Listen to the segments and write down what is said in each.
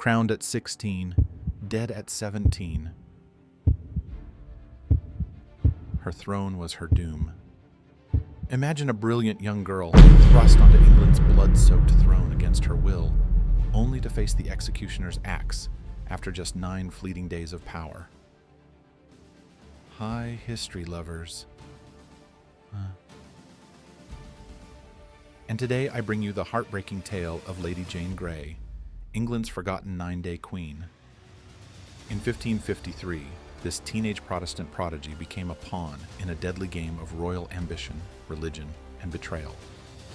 crowned at 16, dead at 17. Her throne was her doom. Imagine a brilliant young girl thrust onto England's blood-soaked throne against her will, only to face the executioner's axe after just 9 fleeting days of power. Hi, history lovers. And today I bring you the heartbreaking tale of Lady Jane Grey, England's forgotten 9-day queen. In 1553, this teenage Protestant prodigy became a pawn in a deadly game of royal ambition, religion, and betrayal,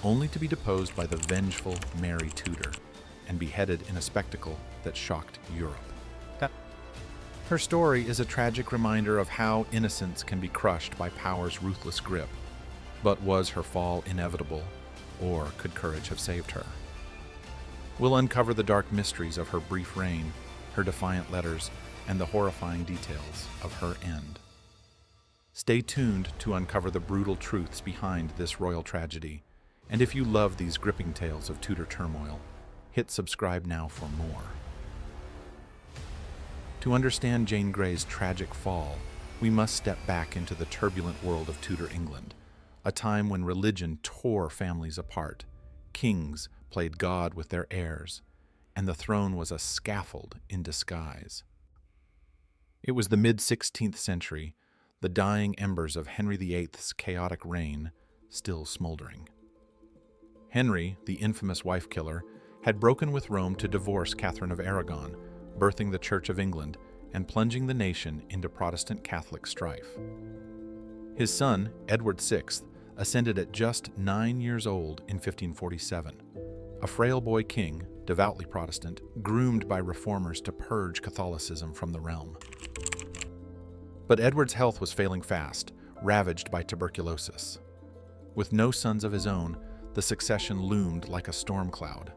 only to be deposed by the vengeful Mary Tudor and beheaded in a spectacle that shocked Europe. Her story is a tragic reminder of how innocence can be crushed by power's ruthless grip. But was her fall inevitable, or could courage have saved her? We'll uncover the dark mysteries of her brief reign, her defiant letters, and the horrifying details of her end. Stay tuned to uncover the brutal truths behind this royal tragedy, and if you love these gripping tales of Tudor turmoil, hit subscribe now for more. To understand Jane Grey's tragic fall, we must step back into the turbulent world of Tudor England, a time when religion tore families apart, kings played God with their heirs, and the throne was a scaffold in disguise. It was the mid-16th century, the dying embers of Henry VIII's chaotic reign still smoldering. Henry, the infamous wife-killer, had broken with Rome to divorce Catherine of Aragon, birthing the Church of England and plunging the nation into Protestant Catholic strife. His son, Edward VI, ascended at just 9 years old in 1547, a frail boy king, devoutly Protestant, groomed by reformers to purge Catholicism from the realm. But Edward's health was failing fast, ravaged by tuberculosis. With no sons of his own, the succession loomed like a storm cloud.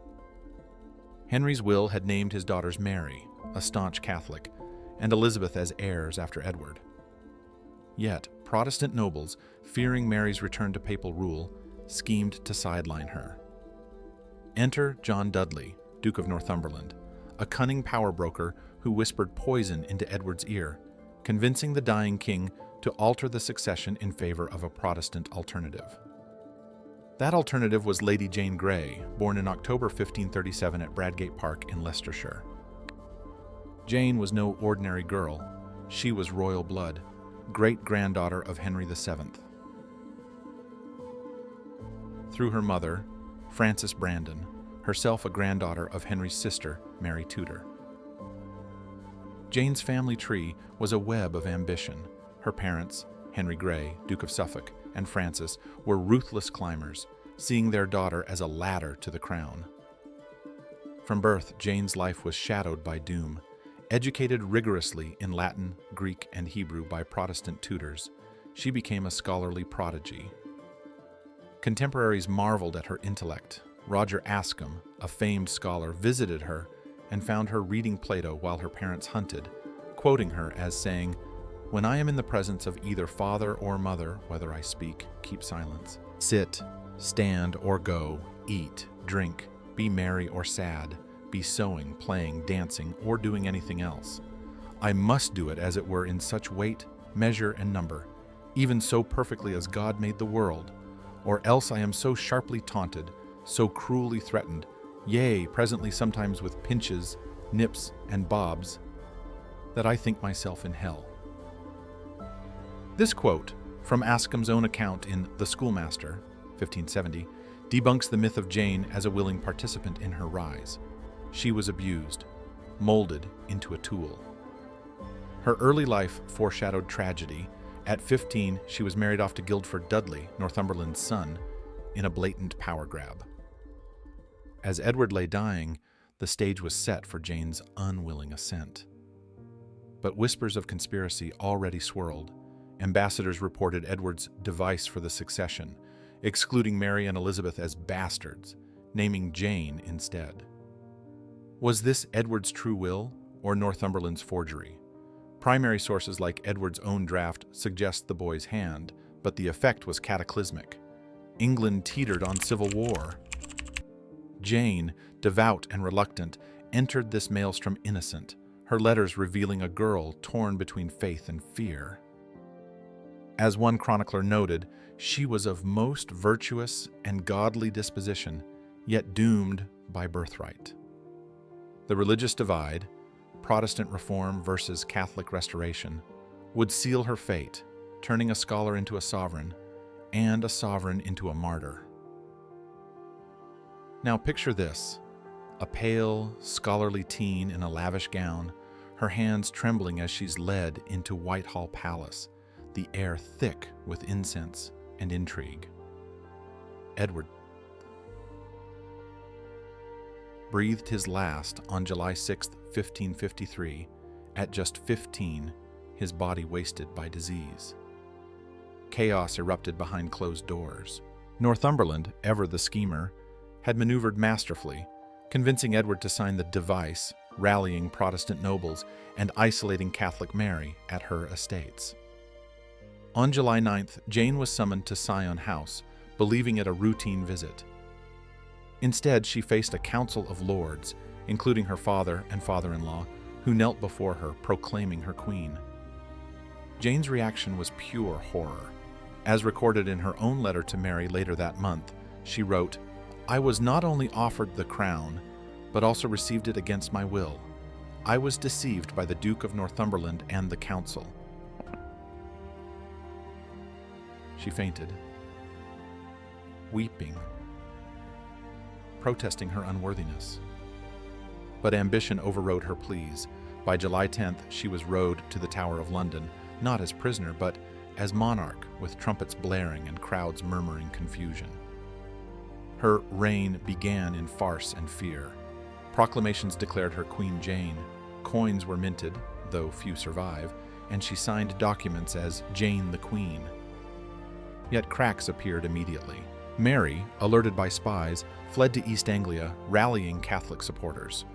Henry's will had named his daughters Mary, a staunch Catholic, and Elizabeth as heirs after Edward. Yet, Protestant nobles, fearing Mary's return to papal rule, schemed to sideline her. Enter John Dudley, Duke of Northumberland, a cunning power broker who whispered poison into Edward's ear, convincing the dying king to alter the succession in favor of a Protestant alternative. That alternative was Lady Jane Grey, born in October 1537 at Bradgate Park in Leicestershire. Jane was no ordinary girl. She was royal blood, great-granddaughter of Henry VII. Through her mother, Frances Brandon, herself a granddaughter of Henry's sister, Mary Tudor. Jane's family tree was a web of ambition. Her parents, Henry Grey, Duke of Suffolk, and Frances, were ruthless climbers, seeing their daughter as a ladder to the crown. From birth, Jane's life was shadowed by doom. Educated rigorously in Latin, Greek, and Hebrew by Protestant tutors, she became a scholarly prodigy. Contemporaries marveled at her intellect. Roger Ascham, a famed scholar, visited her and found her reading Plato while her parents hunted, quoting her as saying, "When I am in the presence of either father or mother, whether I speak, keep silence. Sit, stand, or go, eat, drink, be merry or sad, be sewing, playing, dancing, or doing anything else. I must do it as it were in such weight, measure, and number, even so perfectly as God made the world, or else I am so sharply taunted, so cruelly threatened, yea, presently sometimes with pinches, nips, and bobs, that I think myself in hell." This quote, from Ascham's own account in The Schoolmaster, 1570, debunks the myth of Jane as a willing participant in her rise. She was abused, molded into a tool. Her early life foreshadowed tragedy. At 15, she was married off to Guildford Dudley, Northumberland's son, in a blatant power grab. As Edward lay dying, the stage was set for Jane's unwilling ascent. But whispers of conspiracy already swirled. Ambassadors reported Edward's device for the succession, excluding Mary and Elizabeth as bastards, naming Jane instead. Was this Edward's true will, or Northumberland's forgery? Primary sources like Edward's own draft suggest the boy's hand, but the effect was cataclysmic. England teetered on civil war. Jane, devout and reluctant, entered this maelstrom innocent, her letters revealing a girl torn between faith and fear. As one chronicler noted, she was of most virtuous and godly disposition, yet doomed by birthright. The religious divide, Protestant reform versus Catholic restoration, would seal her fate, turning a scholar into a sovereign, and a sovereign into a martyr. Now picture this: a pale, scholarly teen in a lavish gown, her hands trembling as she's led into Whitehall Palace, the air thick with incense and intrigue. Edward breathed his last on July 6, 1553, at just 15, his body wasted by disease. Chaos erupted behind closed doors. Northumberland, ever the schemer, had maneuvered masterfully, convincing Edward to sign the device, rallying Protestant nobles and isolating Catholic Mary at her estates. On July 9th, Jane was summoned to Sion House, believing it a routine visit. Instead, she faced a council of lords, including her father and father-in-law, who knelt before her, proclaiming her queen. Jane's reaction was pure horror. As recorded in her own letter to Mary later that month, she wrote, "I was not only offered the crown, but also received it against my will. I was deceived by the Duke of Northumberland and the council." She fainted, weeping, protesting her unworthiness. But ambition overrode her pleas. By July 10th, she was rowed to the Tower of London, not as prisoner, but as monarch, with trumpets blaring and crowds murmuring confusion. Her reign began in farce and fear. Proclamations declared her Queen Jane, coins were minted, though few survive, and she signed documents as Jane the Queen. Yet cracks appeared immediately. Mary, alerted by spies, fled to East Anglia, rallying Catholic supporters.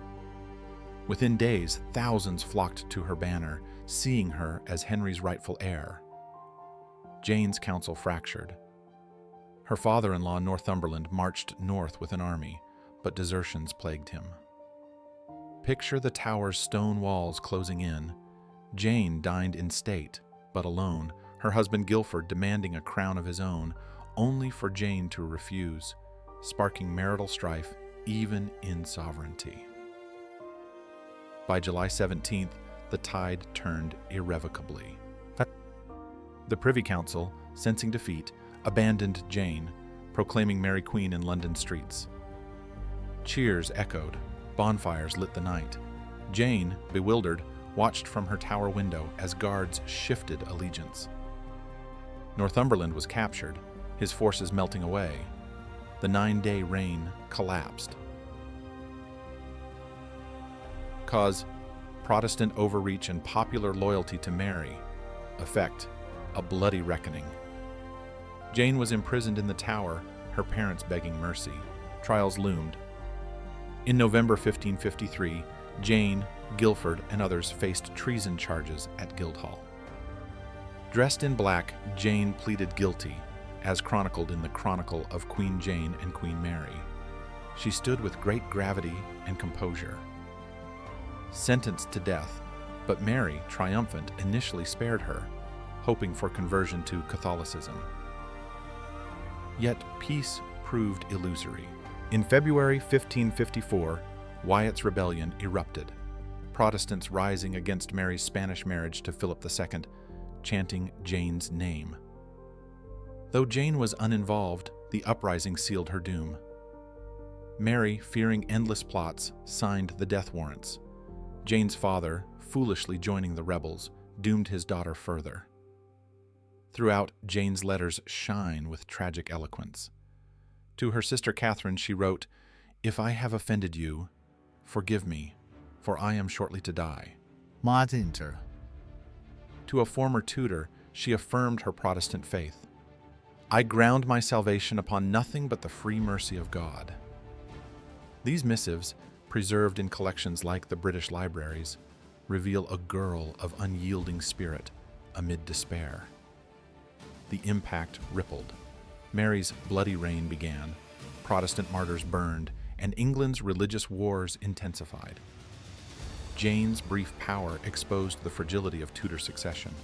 Within days, thousands flocked to her banner, seeing her as Henry's rightful heir. Jane's council fractured. Her father-in-law, Northumberland, marched north with an army, but desertions plagued him. Picture the tower's stone walls closing in. Jane dined in state, but alone, her husband Guilford demanding a crown of his own, only for Jane to refuse, sparking marital strife even in sovereignty. By July 17th, the tide turned irrevocably. The Privy Council, sensing defeat, abandoned Jane, proclaiming Mary Queen in London streets. Cheers echoed, bonfires lit the night. Jane, bewildered, watched from her tower window as guards shifted allegiance. Northumberland was captured, his forces melting away. The 9-day reign collapsed. Cause: Protestant overreach and popular loyalty to Mary. Effect: a bloody reckoning. Jane was imprisoned in the Tower, her parents begging mercy. Trials loomed. In November 1553, Jane, Guilford, and others faced treason charges at Guildhall. Dressed in black, Jane pleaded guilty, as chronicled in the Chronicle of Queen Jane and Queen Mary. She stood with great gravity and composure. Sentenced to death, but Mary, triumphant, initially spared her, hoping for conversion to Catholicism. Yet peace proved illusory. In February 1554, Wyatt's rebellion erupted, Protestants rising against Mary's Spanish marriage to Philip II, chanting Jane's name. Though Jane was uninvolved, the uprising sealed her doom. Mary, fearing endless plots, signed the death warrants. Jane's father, foolishly joining the rebels, doomed his daughter further. Throughout, Jane's letters shine with tragic eloquence. To her sister Catherine she wrote, "If I have offended you, forgive me, for I am shortly to die." Matinter. To a former Tudor, she affirmed her Protestant faith. "I ground my salvation upon nothing but the free mercy of God." These missives, preserved in collections like the British libraries, reveal a girl of unyielding spirit amid despair. The impact rippled. Mary's bloody reign began, Protestant martyrs burned, and England's religious wars intensified. Jane's brief power exposed the fragility of Tudor succession,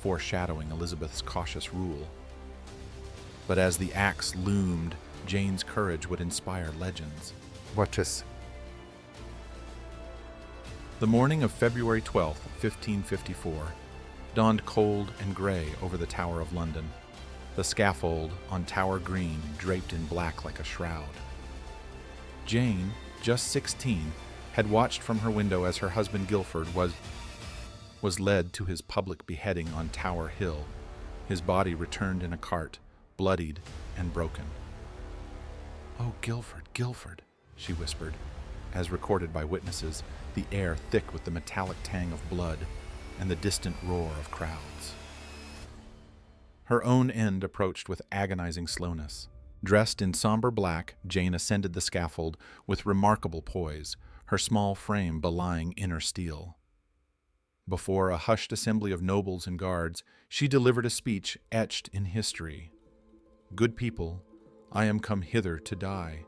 foreshadowing Elizabeth's cautious rule. But as the axe loomed, Jane's courage would inspire legends. The morning of February 12, 1554, dawned cold and grey over the Tower of London, the scaffold on Tower Green draped in black like a shroud. Jane, just 16, had watched from her window as her husband Guilford was led to his public beheading on Tower Hill, his body returned in a cart, bloodied and broken. "Oh, Guilford, Guilford," she whispered, as recorded by witnesses, the air thick with the metallic tang of blood and the distant roar of crowds. Her own end approached with agonizing slowness. Dressed in somber black, Jane ascended the scaffold with remarkable poise, her small frame belying inner steel. Before a hushed assembly of nobles and guards, she delivered a speech etched in history. "Good people, I am come hither to die.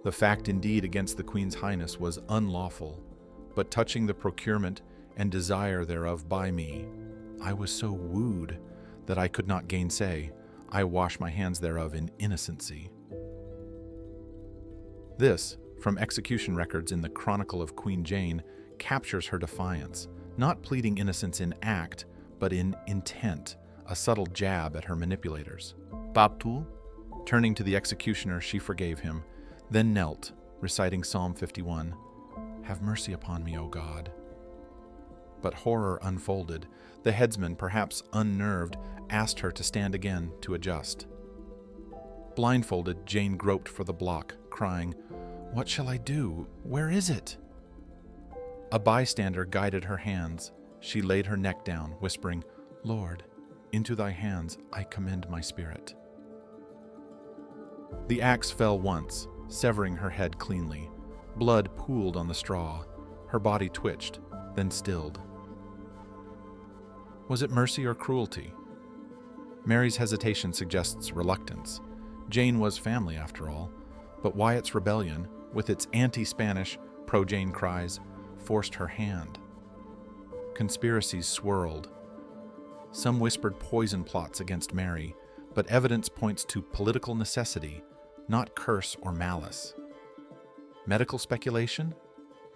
The fact indeed against the Queen's Highness was unlawful, but touching the procurement and desire thereof by me, I was so wooed that I could not gainsay. I wash my hands thereof in innocency." This, from execution records in the Chronicle of Queen Jane, captures her defiance, not pleading innocence in act, but in intent, a subtle jab at her manipulators. "Baptu?" Turning to the executioner, she forgave him, then knelt, reciting Psalm 51, "Have mercy upon me, O God." But horror unfolded. The headsman, perhaps unnerved, asked her to stand again to adjust. Blindfolded, Jane groped for the block, crying, "What shall I do? Where is it?" A bystander guided her hands. She laid her neck down, whispering, "Lord, into thy hands I commend my spirit." The axe fell once, severing her head cleanly. Blood pooled on the straw. Her body twitched, then stilled. Was it mercy or cruelty? Mary's hesitation suggests reluctance. Jane was family, after all, but Wyatt's rebellion, with its anti-Spanish, pro-Jane cries, forced her hand. Conspiracies swirled. Some whispered poison plots against Mary, but evidence points to political necessity, not curse or malice. Medical speculation?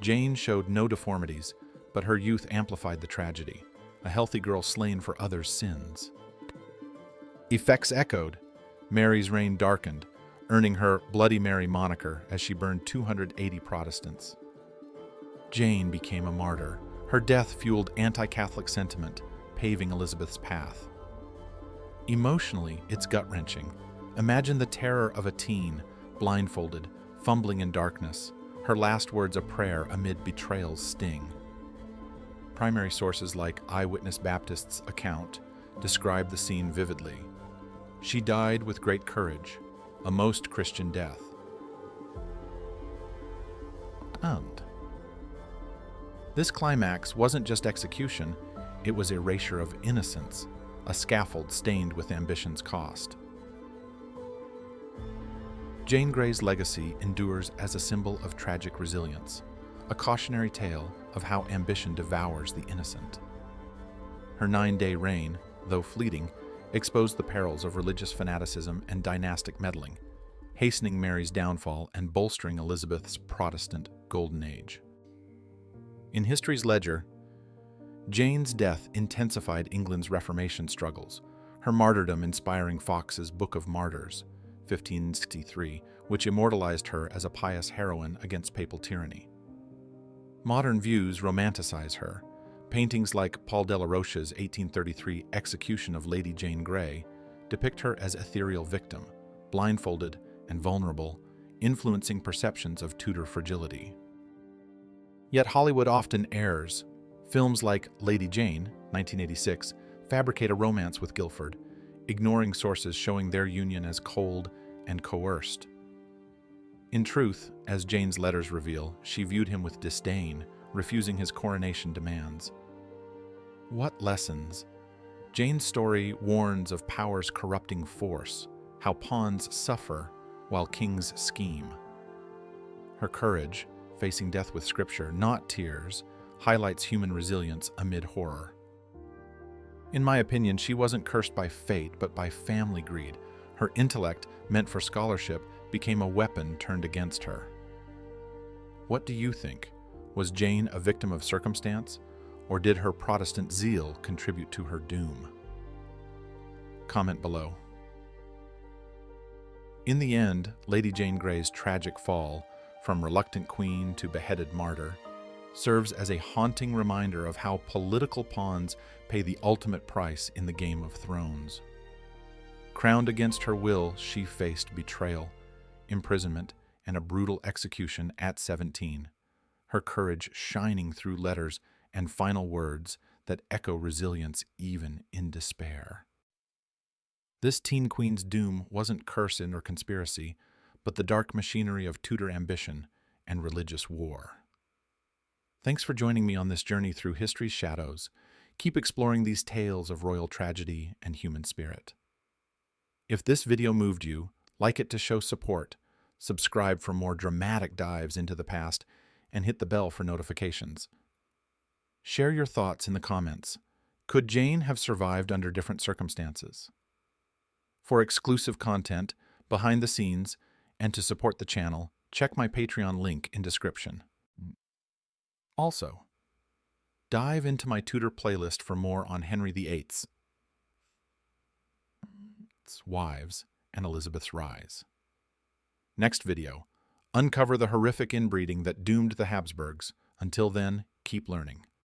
Jane showed no deformities, but her youth amplified the tragedy, a healthy girl slain for others' sins. Effects echoed. Mary's reign darkened, earning her Bloody Mary moniker as she burned 280 Protestants. Jane became a martyr. Her death fueled anti-Catholic sentiment, paving Elizabeth's path. Emotionally, it's gut-wrenching. Imagine the terror of a teen, blindfolded, fumbling in darkness, her last words a prayer amid betrayal's sting. Primary sources like Eyewitness Baptist's account describe the scene vividly. She died with great courage, a most Christian death. And this climax wasn't just execution, it was erasure of innocence, a scaffold stained with ambition's cost. Jane Grey's legacy endures as a symbol of tragic resilience, a cautionary tale of how ambition devours the innocent. Her 9-day reign, though fleeting, exposed the perils of religious fanaticism and dynastic meddling, hastening Mary's downfall and bolstering Elizabeth's Protestant Golden Age. In history's ledger, Jane's death intensified England's Reformation struggles, her martyrdom inspiring Fox's Book of Martyrs, 1563, which immortalized her as a pious heroine against papal tyranny. Modern views romanticize her. Paintings like Paul Delaroche's 1833 execution of Lady Jane Grey depict her as ethereal victim, blindfolded and vulnerable, influencing perceptions of Tudor fragility. Yet Hollywood often errs. Films like Lady Jane, 1986, fabricate a romance with Guilford, ignoring sources showing their union as cold and coerced. In truth, as Jane's letters reveal, she viewed him with disdain, refusing his coronation demands. What lessons? Jane's story warns of power's corrupting force, how pawns suffer while kings scheme. Her courage, facing death with scripture, not tears, highlights human resilience amid horror. In my opinion, she wasn't cursed by fate, but by family greed. Her intellect, meant for scholarship, became a weapon turned against her. What do you think? Was Jane a victim of circumstance, or did her Protestant zeal contribute to her doom? Comment below. In the end, Lady Jane Grey's tragic fall, from reluctant queen to beheaded martyr, serves as a haunting reminder of how political pawns pay the ultimate price in the Game of Thrones. Crowned against her will, she faced betrayal, imprisonment, and a brutal execution at 17, her courage shining through letters and final words that echo resilience even in despair. This teen queen's doom wasn't curse or conspiracy, but the dark machinery of Tudor ambition and religious war. Thanks for joining me on this journey through history's shadows. Keep exploring these tales of royal tragedy and human spirit. If this video moved you, like it to show support, subscribe for more dramatic dives into the past, and hit the bell for notifications. Share your thoughts in the comments. Could Jane have survived under different circumstances? For exclusive content, behind the scenes, and to support the channel, check my Patreon link in description. Also, dive into my Tudor playlist for more on Henry VIII's wives and Elizabeth's rise. Next video, uncover the horrific inbreeding that doomed the Habsburgs. Until then, keep learning.